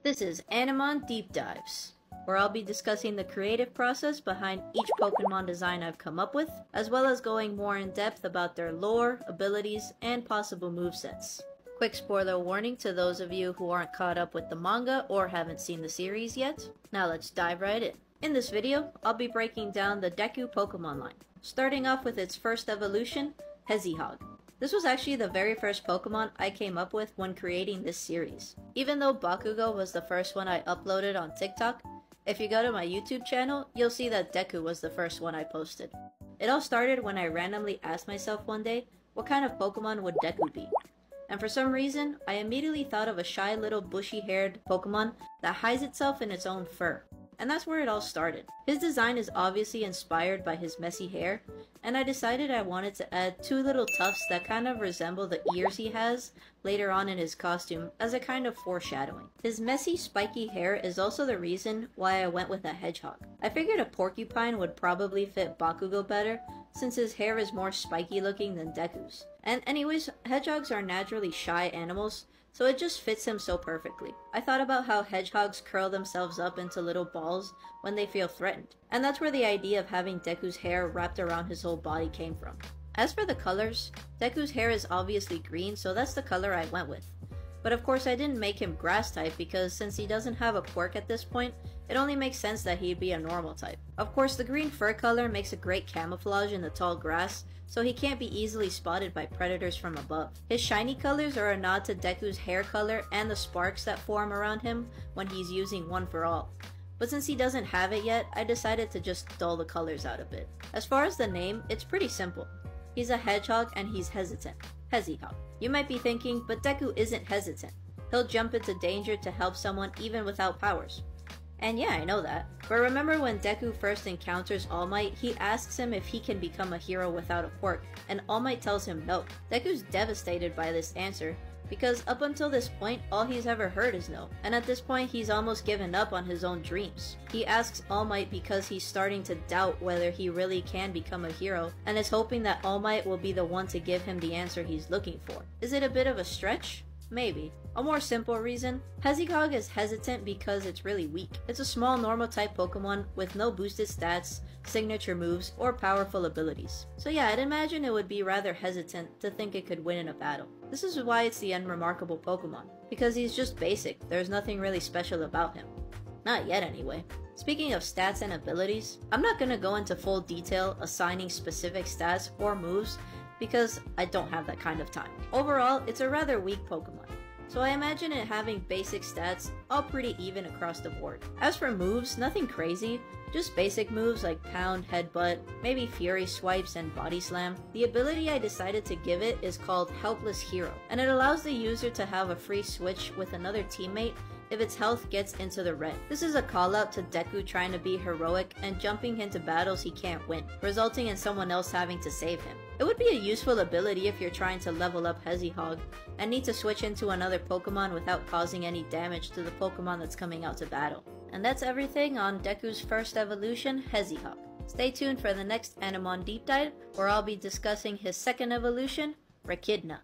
This is Animons Deep Dives, where I'll be discussing the creative process behind each Pokemon design I've come up with, as well as going more in depth about their lore, abilities, and possible movesets. Quick spoiler warning to those of you who aren't caught up with the manga or haven't seen the series yet. Now let's dive right in. In this video, I'll be breaking down the Deku Pokemon line, starting off with its first evolution, Hezihog. This was actually the very first Pokemon I came up with when creating this series. Even though Bakugo was the first one I uploaded on TikTok, if you go to my YouTube channel, you'll see that Deku was the first one I posted. It all started when I randomly asked myself one day, what kind of Pokemon would Deku be? And for some reason, I immediately thought of a shy little bushy-haired Pokemon that hides itself in its own fur. And that's where it all started. His design is obviously inspired by his messy hair, and I decided I wanted to add two little tufts that kind of resemble the ears he has later on in his costume as a kind of foreshadowing. His messy, spiky hair is also the reason why I went with a hedgehog. I figured a porcupine would probably fit Bakugo better, since his hair is more spiky looking than Deku's. And anyways, hedgehogs are naturally shy animals, so it just fits him so perfectly. I thought about how hedgehogs curl themselves up into little balls when they feel threatened, and that's where the idea of having Deku's hair wrapped around his whole body came from. As for the colors, Deku's hair is obviously green, so that's the color I went with. But of course I didn't make him grass type because since he doesn't have a quirk at this point, it only makes sense that he'd be a normal type. Of course the green fur color makes a great camouflage in the tall grass, so he can't be easily spotted by predators from above. His shiny colors are a nod to Deku's hair color and the sparks that form around him when he's using One for All. But since he doesn't have it yet, I decided to just dull the colors out a bit. As far as the name, it's pretty simple. He's a hedgehog and he's hesitant. Hezihog. You might be thinking, but Deku isn't hesitant. He'll jump into danger to help someone even without powers. And yeah, I know that. But remember when Deku first encounters All Might, he asks him if he can become a hero without a quirk, and All Might tells him no. Deku's devastated by this answer, because up until this point, all he's ever heard is no. And at this point, he's almost given up on his own dreams. He asks All Might because he's starting to doubt whether he really can become a hero, and is hoping that All Might will be the one to give him the answer he's looking for. Is it a bit of a stretch? Maybe. A more simple reason, Hezihog is hesitant because it's really weak. It's a small normal type Pokemon with no boosted stats, signature moves, or powerful abilities. So yeah, I'd imagine it would be rather hesitant to think it could win in a battle. This is why it's the unremarkable Pokemon, because he's just basic, there's nothing really special about him. Not yet anyway. Speaking of stats and abilities, I'm not gonna go into full detail assigning specific stats or moves because I don't have that kind of time. Overall, it's a rather weak Pokemon, so I imagine it having basic stats all pretty even across the board. As for moves, nothing crazy, just basic moves like Pound, Headbutt, maybe Fury Swipes, and Body Slam. The ability I decided to give it is called Helpless Hero, and it allows the user to have a free switch with another teammate if its health gets into the red. This is a call out to Deku trying to be heroic and jumping into battles he can't win, resulting in someone else having to save him. It would be a useful ability if you're trying to level up Hezihog and need to switch into another Pokemon without causing any damage to the Pokemon that's coming out to battle. And that's everything on Deku's first evolution, Hezihog. Stay tuned for the next Animons Deep Dive, where I'll be discussing his second evolution, Rechidna.